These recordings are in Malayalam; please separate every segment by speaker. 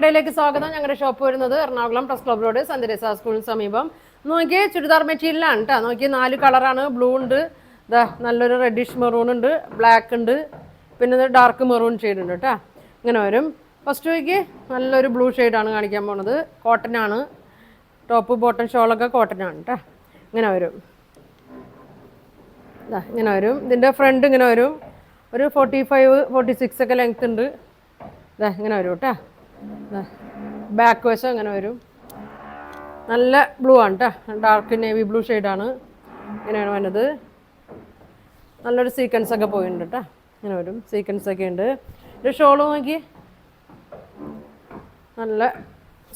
Speaker 1: കടയിലേക്ക് സ്വാഗതം. ഞങ്ങളുടെ ഷോപ്പ് വരുന്നത് Ernakulam press club road saint Teresa സ്കൂളിന് സമീപം. നോക്കിയേ ചുരിദാർ മെറ്റീരിയലാണ് കേട്ടോ. നോക്കിയേ 4 കളറാണ്. ബ്ലൂ ഉണ്ട്, ഇതാ നല്ലൊരു റെഡിഷ് മെറൂൺ ഉണ്ട്, ബ്ലാക്ക് ഉണ്ട്, പിന്നെ ഡാർക്ക് മെറൂൺ ഷെയ്ഡ് ഉണ്ട് കേട്ടോ. ഇങ്ങനെ വരും. ഫസ്റ്റ് നോക്കി നല്ലൊരു ബ്ലൂ ഷെയ്ഡാണ് കാണിക്കാൻ പോണത്. കോട്ടനാണ്, ടോപ്പ് ബോട്ടം ഷോളൊക്കെ കോട്ടനാണ് കേട്ടോ. ഇങ്ങനെ വരും, ഇതാ ഇങ്ങനെ വരും. ഇതിൻ്റെ ഫ്രണ്ട് ഇങ്ങനെ വരും, ഒരു 45-46 ഒക്കെ ലെങ്ത് ഉണ്ട്. ഇതാ ഇങ്ങനെ വരും കേട്ടോ. ബാക്ക് വശം ഇങ്ങനെ വരും. നല്ല ബ്ലൂ ആണ് കേട്ടോ, ഡാർക്ക് നേവി ബ്ലൂ ഷെയ്ഡാണ്. ഇങ്ങനെയാണ് വന്നത്. നല്ലൊരു സീക്വൻസ് ഒക്കെ പോയിട്ടുണ്ട് കേട്ടോ. ഇങ്ങനെ വരും, സീക്വൻസ് ഒക്കെ ഉണ്ട്. ഒരു ഷോള് നോക്കി നല്ല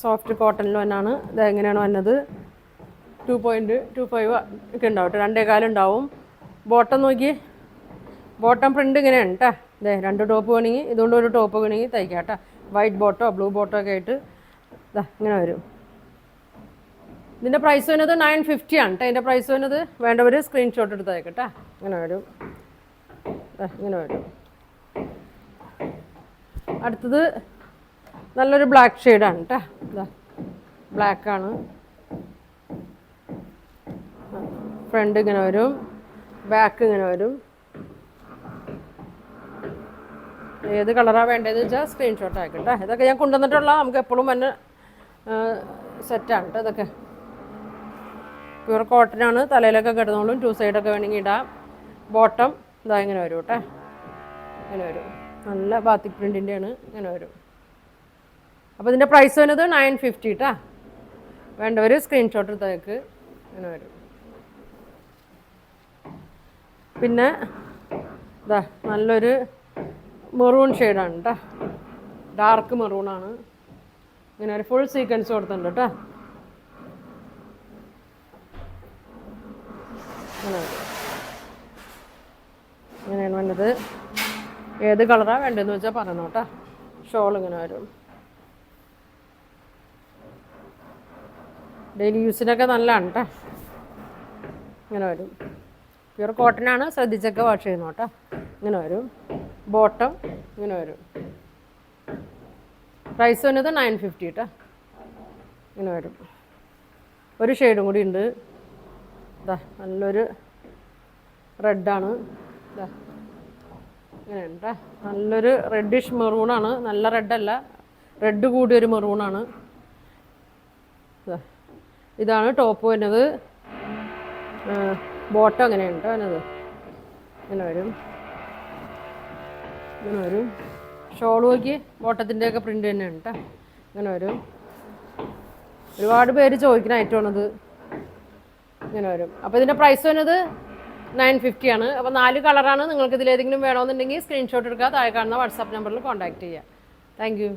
Speaker 1: സോഫ്റ്റ് കോട്ടണിൽ തന്നെയാണ്. ഇത് എങ്ങനെയാണ് വന്നത്, 2.25 ഒക്കെ ഉണ്ടാവും കേട്ടോ, 2.25 ഉണ്ടാവും. ബോട്ടം നോക്കി, ബോട്ടം പ്രിൻ്റ് ഇങ്ങനെയാണ് കേട്ടോ. ഇതേ 2 ടോപ്പ് വേണമെങ്കിൽ, ഇതുകൊണ്ട് ഒരു ടോപ്പ് വേണമെങ്കിൽ തയ്ക്കാം കേട്ടോ. വൈറ്റ് ബോട്ടോ ബ്ലൂ ബോട്ടോ ഒക്കെ ആയിട്ട് ഇതാ ഇങ്ങനെ വരും. ഇതിൻ്റെ പ്രൈസ് വരുന്നത് 950 ആണ് കേട്ടോ. ഇതിൻ്റെ പ്രൈസ് വരുന്നത് വേണ്ടവർ സ്ക്രീൻഷോട്ട് എടുത്ത് തയ്ക്കട്ടെ. ഇങ്ങനെ വരും, ഇങ്ങനെ വരും. അടുത്തത് നല്ലൊരു ബ്ലാക്ക് ഷെയ്ഡാണ് കേട്ടോ. ഇതാ ബ്ലാക്കാണ്. ഫ്രണ്ട് ഇങ്ങനെ വരും, ബാക്ക് ഇങ്ങനെ വരും. ഏത് കളറാണ് വേണ്ടതെന്ന് വെച്ചാൽ സ്ക്രീൻഷോട്ട് ആക്കട്ടെ. ഇതൊക്കെ ഞാൻ കൊണ്ടുവന്നിട്ടുള്ള നമുക്ക് എപ്പോഴും തന്നെ സെറ്റാണ് കേട്ടോ. ഇതൊക്കെ പ്യൂർ കോട്ടനാണ്. തലയിലൊക്കെ കിടന്നോളും. 2 സൈഡൊക്കെ വേണമെങ്കിൽ ഇടാം. ബോട്ടം ഇതാ ഇങ്ങനെ വരും കേട്ടോ. ഇങ്ങനെ വരും, നല്ല ബാത്തിക് പ്രിൻറ്റിൻ്റെയാണ്. ഇങ്ങനെ വരും. അപ്പോൾ ഇതിൻ്റെ പ്രൈസ് വരുന്നത് 950 കേട്ടോ. വേണ്ടവർ സ്ക്രീൻഷോട്ട് എടുത്തേക്ക്. ഇങ്ങനെ വരും. പിന്നെ ഇതാ നല്ലൊരു മെറൂൺ ഷെയ്ഡാണ് കേട്ടോ, ഡാർക്ക് മെറൂണാണ്. ഇങ്ങനെ ഒരു ഫുൾ സീക്വൻസ് കൊടുത്തിട്ടുണ്ട് കേട്ടോ. ഇങ്ങനെയാണ് വേണ്ടത്. ഏത് കളറാണ് വേണ്ടതെന്ന് വെച്ചാൽ പറയണം കേട്ടോ. ഷോൾ ഇങ്ങനെ വരും. ഡെയിലി യൂസിനൊക്കെ നല്ലതാണ് കേട്ടോ. ഇങ്ങനെ വരും. പ്യൂർ കോട്ടനാണ്, ശ്രദ്ധിച്ചൊക്കെ വാഷ് ചെയ്യുന്നു കേട്ടോ. ഇങ്ങനെ വരും. ബോട്ടം ഇങ്ങനെ വരും. പ്രൈസ് വന്നത് 950 കേട്ടോ. ഇങ്ങനെ വരും. ഒരു ഷെയ്ഡും കൂടി ഉണ്ട്. ഇതാ നല്ലൊരു റെഡാണ്. ഇതാ ഇങ്ങനെയാണ് കേട്ടോ. നല്ലൊരു റെഡിഷ് മെറൂണാണ്. നല്ല റെഡല്ല, റെഡ് കൂടിയൊരു മെറൂണാണ്. ഇതാണ് ടോപ്പ് വരുന്നത്. ബോട്ടം അങ്ങനെയാണ് കേട്ടോ വരുന്നത്. ഇങ്ങനെ വരും, ഇങ്ങനെ വരും. ഷോൾ നോക്കി ബോട്ടത്തിൻ്റെയൊക്കെ പ്രിൻ്റ് തന്നെയാണ് കേട്ടോ. ഇങ്ങനെ വരും. ഒരുപാട് പേര് ചോദിക്കുന്ന ഐറ്റമാണത്. ഇങ്ങനെ വരും. അപ്പോൾ ഇതിൻ്റെ പ്രൈസ് വരുന്നത് 950 ആണ്. അപ്പോൾ 4 കളറാണ്. നിങ്ങൾക്ക് ഇതിലേതെങ്കിലും വേണമെന്നുണ്ടെങ്കിൽ സ്ക്രീൻഷോട്ട് എടുക്കുക. താഴെ കാണുന്ന വാട്സാപ്പ് നമ്പറിൽ കോൺടാക്റ്റ് ചെയ്യുക. Thank you.